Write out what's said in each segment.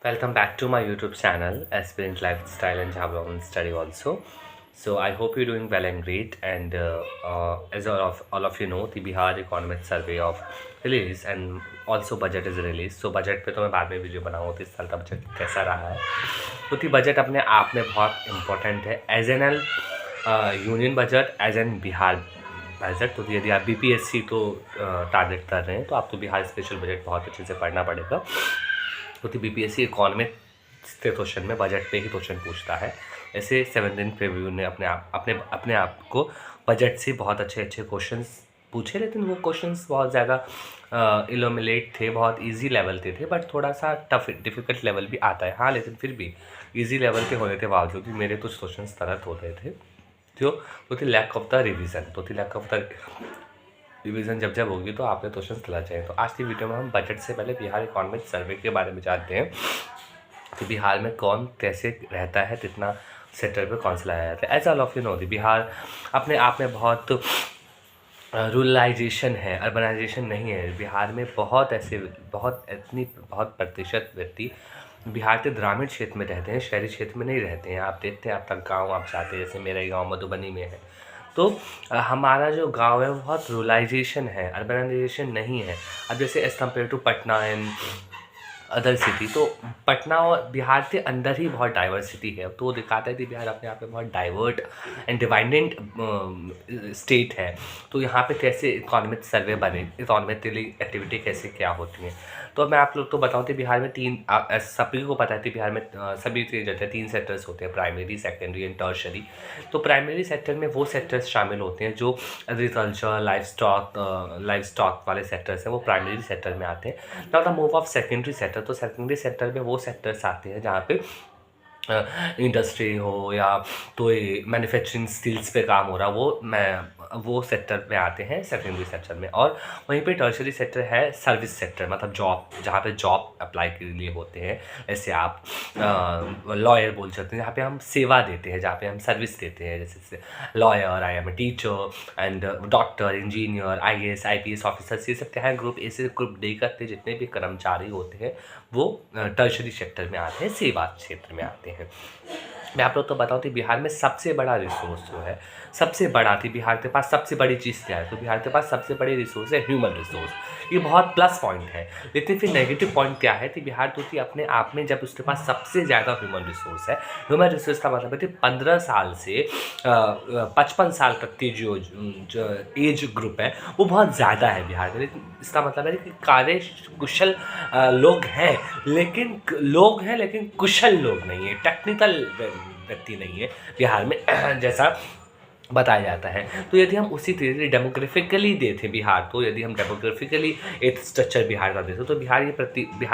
Welcome back to my YouTube channel, Aspirant Lifestyle and Java and Study also. So I hope you're doing well and great. And as all of you know, the Bihar Economic Survey of release and also budget is released. So budget पे तो मैं बाद में video बनाऊँ तो इस साल का बजट कैसा रहा है। तो ती बजट अपने आप में बहुत इम्पोर्टेंट है as an all union budget as an Bihar budget. तो यदि आप BPSC को टारगेट कर रहे हैं तो आपको बिहार स्पेशल बजट बहुत अच्छे से पढ़ना पड़ेगा। तो BPSC इकोनॉमिक से क्वेश्चन में बजट पे ही क्वेश्चन पूछता है। ऐसे 17 फेब्रुअरी ने अपने आप को बजट से बहुत अच्छे क्वेश्चंस पूछे, लेकिन वो क्वेश्चंस बहुत ज़्यादा इल्यूमिनेट थे, बहुत इजी लेवल के थे, बट थोड़ा सा टफ डिफ़िकल्ट लेवल भी आता है। हाँ, लेकिन फिर भी इजी लेवल के होने के बावजूद भी मेरे कुछ क्वेश्चंस गलत हो गए थे। तो थी लैक ऑफ द रिविज़न। तो थी लैक ऑफ द रिवीजन जब होगी तो आपने क्वेश्चन चला जाए। तो आज की वीडियो में हम बजट से पहले बिहार इकोनॉमिक सर्वे के बारे में जानते हैं कि बिहार में कौन कैसे रहता है, कितना सेक्टर पे कौन सा लाया जाता है। As all of you know, Bihar अपने आप में बहुत रूरलाइजेशन है, अर्बनाइजेशन नहीं है। बिहार में बहुत प्रतिशत व्यक्ति बिहार के ग्रामीण क्षेत्र में रहते हैं, शहरी क्षेत्र में नहीं रहते हैं। आप देखते हैं, आप तक गाँव आप जाते हैं, जैसे मेरा गाँव मधुबनी में है। तो हमारा जो गांव है वो बहुत रूरलाइजेशन है, अर्बनाइजेशन नहीं है। अब जैसे as compare to Patna and other city, तो पटना और बिहार के अंदर ही बहुत डाइवर्सिटी है। तो वो दिखाता है कि बिहार अपने आप में बहुत डाइवर्ट एंड डिवाइडेंट स्टेट है। तो यहाँ पे कैसे इकोनॉमिक सर्वे बने, इकोनॉमिक एक्टिविटी कैसे क्या होती हैं। तो मैं आप लोग को बताऊँ कि बिहार में सभी को पता है कि बिहार में सभी जगह 3 सेक्टर्स होते हैं, प्राइमरी, सेकेंडरी एंड टर्शरी। तो प्राइमरी सेक्टर में वो सेक्टर्स शामिल होते हैं जो एग्रीकल्चर, लाइफ स्टॉक वाले सेक्टर्स हैं, वो प्राइमरी सेक्टर में आते हैं। Now the move of secondary sector, तो सेकेंडरी सेक्टर में वो सेक्टर्स आते हैं जहाँ पे इंडस्ट्री हो या तो मैन्युफैक्चरिंग स्किल्स पे काम हो रहा, वो सेक्टर में आते हैं सेकेंडरी सेक्टर में। और वहीं पे टर्शरी सेक्टर है सर्विस सेक्टर, मतलब जॉब, जहाँ पे जॉब अप्लाई के लिए होते हैं। ऐसे आप लॉयर बोल सकते हैं, जहाँ पे हम सेवा देते हैं, जहाँ पे हम सर्विस देते हैं, जैसे lawyer, I am a teacher and doctor, engineer, IAS IPS officers, ये सब क्या है ग्रुप, ऐसे ग्रुप डी करते जितने भी कर्मचारी होते हैं वो टर्शरी सेक्टर में आते हैं, सेवा क्षेत्र में आते हैं। मैं आप लोग तो बताऊँ कि बिहार में सबसे बड़ा रिसोर्स जो है, सबसे बड़ा थी बिहार के पास सबसे बड़ी चीज़ क्या है, तो बिहार के पास सबसे बड़ी रिसोर्स है ह्यूमन रिसोर्स। ये बहुत प्लस पॉइंट है। लेकिन फिर नेगेटिव पॉइंट क्या है कि बिहार तो थी अपने आप में, जब उसके पास सबसे ज़्यादा ह्यूमन रिसोर्स है, ह्यूमन रिसोर्स का मतलब है कि 15 साल से 55 साल तक की जो एज ग्रुप है वो बहुत ज़्यादा है बिहार में। लेकिन इसका मतलब है कि कार्य कुशल लोग हैं, लेकिन कुशल लोग नहीं है, टेक्निकल व्यक्ति नहीं है बिहार में जैसा बताया जाता है। तो यदि हम उसी तरीके डेमोग्राफिकली देते बिहार, तो यदि हम डेमोग्राफिकली एक स्ट्रक्चर बिहार का देते तो बिहार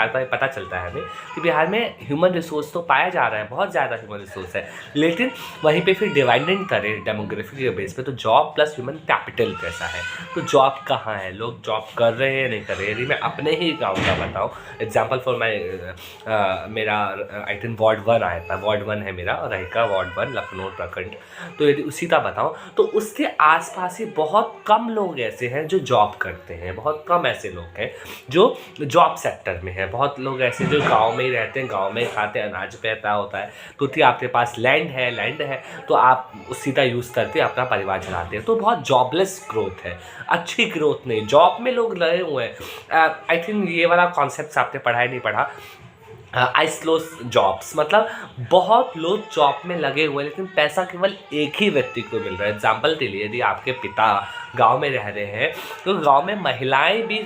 का पता चलता है हमें कि बिहार में ह्यूमन रिसोर्स तो पाया जा रहा है, बहुत ज़्यादा ह्यूमन रिसोर्स है, लेकिन वहीं पे फिर डिवाइडेंट करें डेमोग्राफिक के बेस पे तो जॉब प्लस ह्यूमन कैपिटल कैसा है। तो जॉब कहाँ है, लोग जॉब कर रहे हैं नहीं कर रहे हैं। यदि मैं अपने ही गाँव का बताऊँ, एग्जाम्पल फॉर मेरा आई थिंक वार्ड 1 आया था, वार्ड 1 है मेरा, रहिका वार्ड 1 लखनऊ प्रखंड। तो यदि उसी का बताऊँ तो उसके आसपास ही बहुत कम लोग ऐसे हैं जो जॉब करते हैं, बहुत कम ऐसे लोग हैं जो जॉब सेक्टर में हैं, बहुत लोग ऐसे जो गांव में ही रहते हैं, गांव में ही खाते हैं, अनाज पैदा होता है। तो आपके पास लैंड है तो आप उसी का यूज़ करके अपना परिवार चलाते हैं। तो बहुत जॉबलेस ग्रोथ है, अच्छी ग्रोथ नहीं, जॉब में लोग लगे हुए हैं। आई थिंक ये वाला कॉन्सेप्ट आपने पढ़ा ही नहीं पढ़ा, आइसलोस जॉब्स, मतलब बहुत लोग जॉब में लगे हुए हैं लेकिन पैसा केवल एक ही व्यक्ति को मिल रहा है। एग्जाम्पल के लिए यदि आपके पिता गांव में रह रहे हैं तो गांव में महिलाएं भी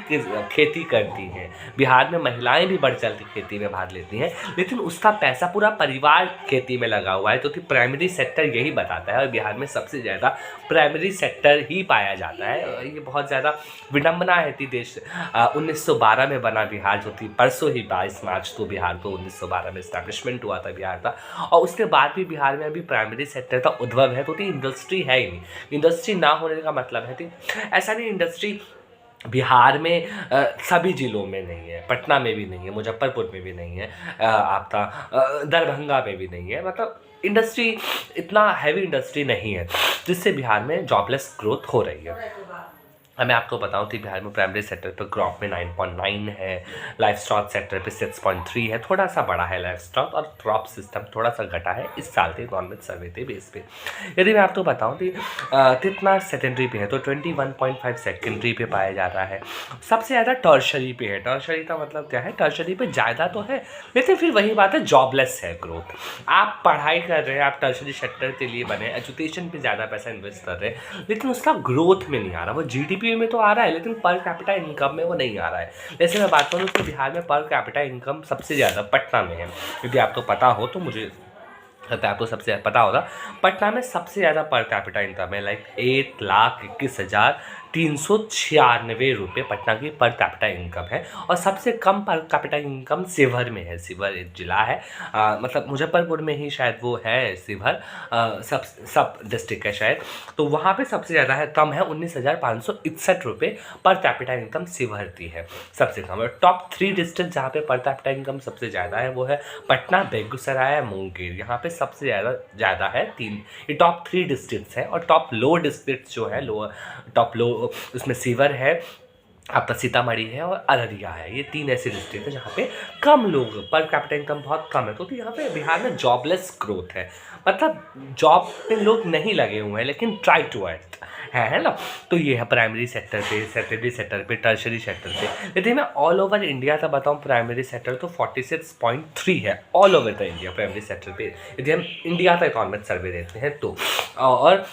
खेती करती हैं, बिहार में महिलाएं भी बढ़ चढ़ के खेती में भाग लेती हैं, लेकिन उसका पैसा पूरा परिवार खेती में लगा हुआ है। तो प्राइमरी सेक्टर यही बताता है, और बिहार में सबसे ज़्यादा प्राइमरी सेक्टर ही पाया जाता है। ये बहुत ज़्यादा विडम्बना है कि देश 1912 में बना बिहार, जो थी परसों ही 22 मार्च को बिहार तो 1912 में इस्टेब्लिशमेंट हुआ था बिहार का, और उसके बाद भी बिहार में अभी प्राइमरी सेक्टर का उद्भव है। तो इंडस्ट्री है ही नहीं। इंडस्ट्री ना होने का मतलब है कि ऐसा नहीं, इंडस्ट्री बिहार में सभी जिलों में नहीं है, पटना में भी नहीं है, मुजफ्फरपुर में भी नहीं है, आपका दरभंगा में भी नहीं है। मतलब इंडस्ट्री इतना हैवी इंडस्ट्री नहीं है जिससे बिहार में जॉबलेस ग्रोथ हो रही है। मैं आपको बताऊं तो बिहार में प्राइमरी सेक्टर पर क्रॉप में 9.9 है, लाइफ स्टॉक सेक्टर पे 6.3 है, थोड़ा सा बड़ा है लाइफ स्टॉक, और क्रॉप सिस्टम थोड़ा सा घटा है इस साल के गवर्नमेंट सर्वे के बेस पे। यदि मैं आपको बताऊं तो कितना सेकेंडरी पे है तो 21.5 सेकेंडरी पे पाया जा रहा है। सबसे ज़्यादा टर्शरी पे है। टर्शरी का मतलब क्या है, टर्शरी पे ज़्यादा तो है, लेकिन फिर वही बात है, जॉबलेस है ग्रोथ। आप पढ़ाई कर रहे हैं, आप टर्शरी सेक्टर के लिए बने, एजुकेशन पे ज़्यादा पैसा इन्वेस्ट कर रहे हैं, लेकिन उसका ग्रोथ में नहीं आ रहा। वो जीडीपी में तो आ रहा है, लेकिन पर कैपिटा इनकम में वो नहीं आ रहा है। जैसे मैं बात करूँ तो बिहार में पर कैपिटा इनकम सबसे ज़्यादा पटना में है। यदि आपको पता हो तो मुझे आपको सबसे पता होगा, पटना में सबसे ज़्यादा पर कैपिटा इनकम है, लाइक 1,21,396 रुपये पटना की पर कैपिटा इनकम है। और सबसे कम पर कैपिटा इनकम शिवहर में है। शिवहर एक जिला है, मतलब मुजफ्फरपुर में ही शायद वो है शिवहर, सब डिस्ट्रिक्ट है शायद, तो वहाँ पे सबसे ज़्यादा है, कम है 19,561 रुपये पर कैपिटा इनकम शिवहर की है, सबसे कम। और टॉप 3 डिस्ट्रिक्ट जहाँ पे पर कैपिटा इनकम सबसे ज़्यादा है वो है पटना, बेगूसराय, मुंगेर। यहाँ पे सबसे ज़्यादा है 3, ये टॉप 3 डिस्ट्रिक्ट्स हैं। और टॉप लो डिस्ट्रिक्ट्स जो है, टॉप लो उसमें शिवहर है, आपका सीतामढ़ी है और अररिया है। ये 3 ऐसे डिस्ट्रिक्ट है जहाँ पे कम लोग, पर कैपिटा इनकम बहुत कम है। तो यहाँ पे बिहार में जॉबलेस ग्रोथ है, मतलब जॉब पे लोग नहीं लगे हुए हैं, लेकिन ट्राई टू अर्थ है ना। तो ये है प्राइमरी सेक्टर पे, सेकेंडरी सेक्टर पे, टर्शरी सेक्टर पे। यदि मैं ऑल ओवर इंडिया का बताऊँ प्राइमरी सेक्टर तो 46.3 है all over the India primary sector पे, यदि हम इंडिया का इकोनॉमिक सर्वे देते हैं तो। और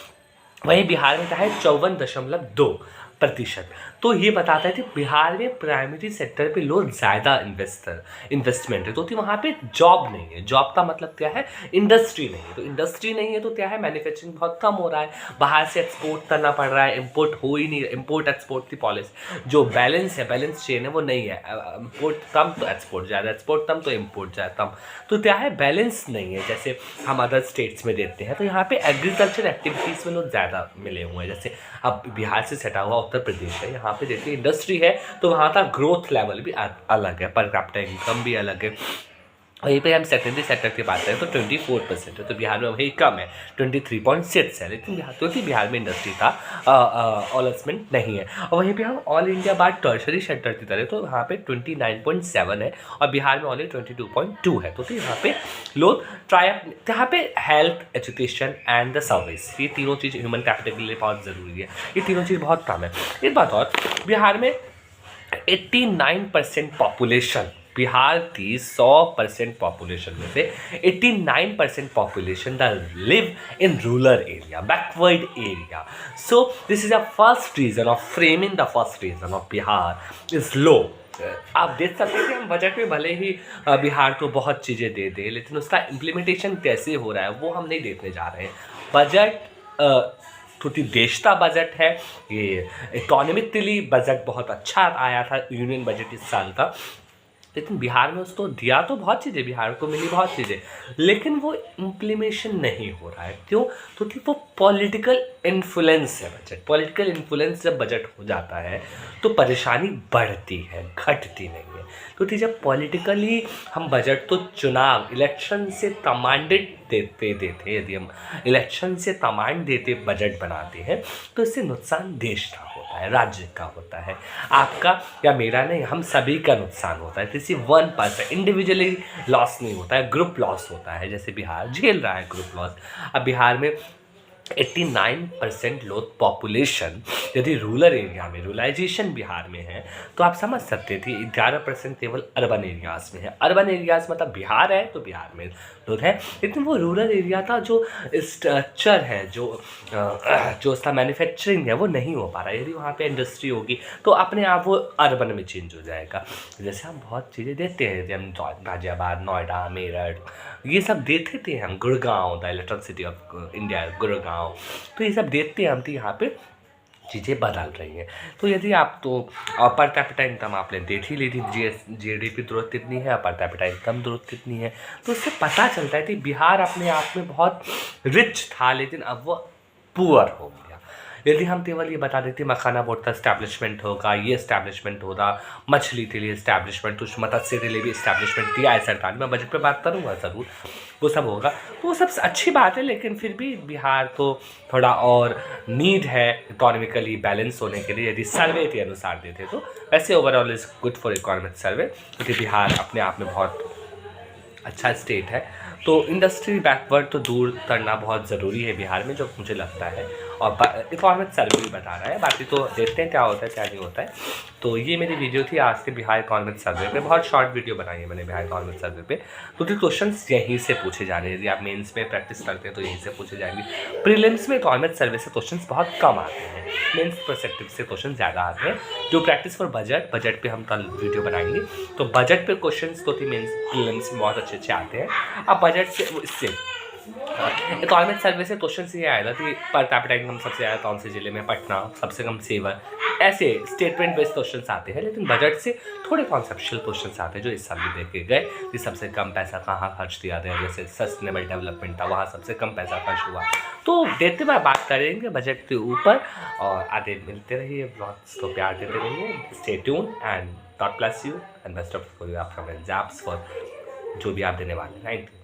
वहीं बिहार में क्या है 54.2%। तो ये बताता है कि बिहार में प्राइमरी सेक्टर पे लोग ज़्यादा इन्वेस्टमेंट है, तो वहाँ पे जॉब नहीं है। जॉब का मतलब क्या है, इंडस्ट्री नहीं है। तो इंडस्ट्री नहीं है तो क्या है, मैन्युफैक्चरिंग बहुत कम हो रहा है, बाहर से एक्सपोर्ट करना पड़ रहा है, इम्पोर्ट हो ही नहीं। इम्पोर्ट एक्सपोर्ट की पॉलिसी जो बैलेंस है, बैलेंस चेन है, वो नहीं है। इम्पोर्ट कम तो एक्सपोर्ट ज़्यादा, एक्सपोर्ट कम तो इम्पोर्ट ज़्यादा कम, तो क्या है, बैलेंस नहीं है जैसे हम अदर स्टेट्स में देते हैं। तो यहाँ पे एग्रीकल्चर एक्टिविटीज़ में लोग ज़्यादा मिले हुए हैं। जैसे अब बिहार से सटा हुआ उत्तर प्रदेश है, यहाँ पे देखिए इंडस्ट्री है, तो वहाँ का ग्रोथ लेवल भी अलग है, पर कैपिटा इनकम भी अलग है। वहीं पे हम सेकेंडरी सेक्टर की बात करें तो 24% है, तो बिहार में वही कम है, 23.6 है, लेकिन बिहार में इंडस्ट्री का ऑलसमेंट नहीं है। और वहीं पे हम ऑल इंडिया बात टर्शरी सेक्टर की तरह तो यहाँ पे 29.7 है, और बिहार में ऑनली 22.2 है। तो यहाँ पे लोग यहाँ पे health, education and the service, ये तीनों चीज़ ह्यूमन कैपिटल के लिए बहुत ज़रूरी है, ये तीनों चीज़ बहुत कम है। एक बात और, बिहार में 89% पॉपुलेशन, बिहार की 100% पॉपुलेशन में से 89% population the live in rural area, backward area. So this is a first reason of framing the first reason of Bihar is low. आप देख सकते हैं कि हम बजट में भले ही बिहार को बहुत चीज़ें दे दें, लेकिन उसका इम्प्लीमेंटेशन कैसे हो रहा है वो हम नहीं देखने जा रहे हैं। बजट क्योंकि देश का बजट है, ये इकोनॉमिकली बजट बहुत अच्छा आया था यूनियन बजट इस साल का, लेकिन बिहार में उसको दिया तो बहुत चीज़ें, बिहार को मिली बहुत चीज़ें, लेकिन वो इम्प्लीमेशन नहीं हो रहा है। क्यों? क्योंकि वो पॉलिटिकल इन्फ्लुएंस है बजट। पॉलिटिकल इन्फ्लुएंस जब बजट हो जाता है तो परेशानी बढ़ती है, घटती नहीं है। क्योंकि जब पॉलिटिकली हम बजट तो चुनाव इलेक्शन से कमांडेड देते यदि हम इलेक्शन से कमांड देते बजट बनाते हैं तो इससे नुकसान देश का होता है, राज्य का होता है, आपका या मेरा नहीं, हम सभी का नुकसान होता है। किसी वन पर्सन इंडिविजुअली लॉस नहीं होता है, ग्रुप लॉस होता है, जैसे बिहार झेल रहा है ग्रुप लॉस। अब बिहार में 89% लोग पॉपुलेशन यदि रूरल एरिया में, रूरलाइजेशन बिहार में है, तो आप समझ सकते थे 11% केवल अर्बन एरियाज़ में है। अर्बन एरियाज़ मतलब बिहार है तो बिहार में लोग हैं, लेकिन वो रूरल एरिया का जो स्ट्रक्चर है, जो उसका मैन्युफैक्चरिंग है वो नहीं हो पा रहा है। यदि वहाँ पे इंडस्ट्री होगी तो अपने आप वो अर्बन में चेंज हो जाएगा। जैसे हम बहुत चीज़ें देखते हैं, जैसे हम गाजियाबाद, नोएडा, मेरठ, ये सब देखते थे हम, Gurgaon, the electronic city of India Gurgaon, तो ये सब देखते हैं हम, तो यहाँ पे चीज़ें बदल रही हैं। तो यदि आप तो पर कैपिटा इनकम आपने देख ही ली थी, जीडीपी ग्रोथ कितनी है, पर कैपिटा इनकम ग्रोथ कितनी है, तो उससे पता चलता है कि बिहार अपने आप में बहुत रिच था, लेकिन अब वो पुअर हो गया। यदि हम केवल ये बता देते मखाना बोर्ड का इस्टेब्लिशमेंट होगा, ये इस्टेब्लिशमेंट होगा, मछली के लिए इस्टेब्लिशमेंट, कुछ मत्स्य के लिए भी इस्टेब्लिशमेंट दिया है सरकार ने, मैं बजट पे बात करूँगा ज़रूर, वो सब होगा, तो वो सब अच्छी बात है। लेकिन फिर भी बिहार को थोड़ा और नीड है इकोनॉमिकली बैलेंस होने के लिए, यदि सर्वे के अनुसार देते तो। वैसे overall is good for economic survey, क्योंकि बिहार अपने आप में बहुत अच्छा स्टेट है। तो इंडस्ट्री बैकवर्ड तो दूर करना बहुत ज़रूरी है बिहार में, जो मुझे लगता है, और इकोनॉमिक सर्वे भी बता रहा है। बाकी तो देखते हैं क्या होता है क्या नहीं होता है। तो ये मेरी वीडियो थी आज के बिहार इकोनॉमिक सर्वे पे। बहुत शॉर्ट वीडियो बनाई है मैंने बिहार इकोनॉमिक सर्वे पे, क्योंकि क्वेश्चंस यहीं से पूछे जा रहे हैं। यदि आप मेंस में प्रैक्टिस करते हैं तो यहीं से पूछे जाएंगे। प्रीलिम्स में इकोनॉमिक सर्वे से क्वेश्चंस बहुत कम आते हैं, मेंस परस्पेक्टिव से क्वेश्चन ज़्यादा आते हैं। जो प्रैक्टिस फॉर बजट पे हम कल वीडियो बनाएंगे, तो बजट पे क्वेश्चंस तो मेंस प्रीलिम्स में बहुत अच्छे आते हैं। अब बजट से इससे इकोनॉमिक सर्वे से क्वेश्चन ये आएगा कि पर कैपिटा इनकम सबसे ज़्यादा कौन से जिले में, पटना, सबसे कम सेवर, ऐसे स्टेटमेंट बेस्ड क्वेश्चन आते हैं। लेकिन बजट से थोड़े कॉन्सेप्चुअल क्वेश्चन आते हैं, जो इस साल भी देखे गए कि सबसे कम पैसा कहाँ खर्च किया गया। जैसे सस्टेनेबल डेवलपमेंट था, वहाँ सबसे कम पैसा खर्च हुआ। तो देखते हुए बात करेंगे बजट के ऊपर, और आगे मिलते रहिए, ब्लॉग्स को प्यार देते रहिए। Stay tune and God bless you and best of from exams for जो भी आप देने वाले हैं। Thank you.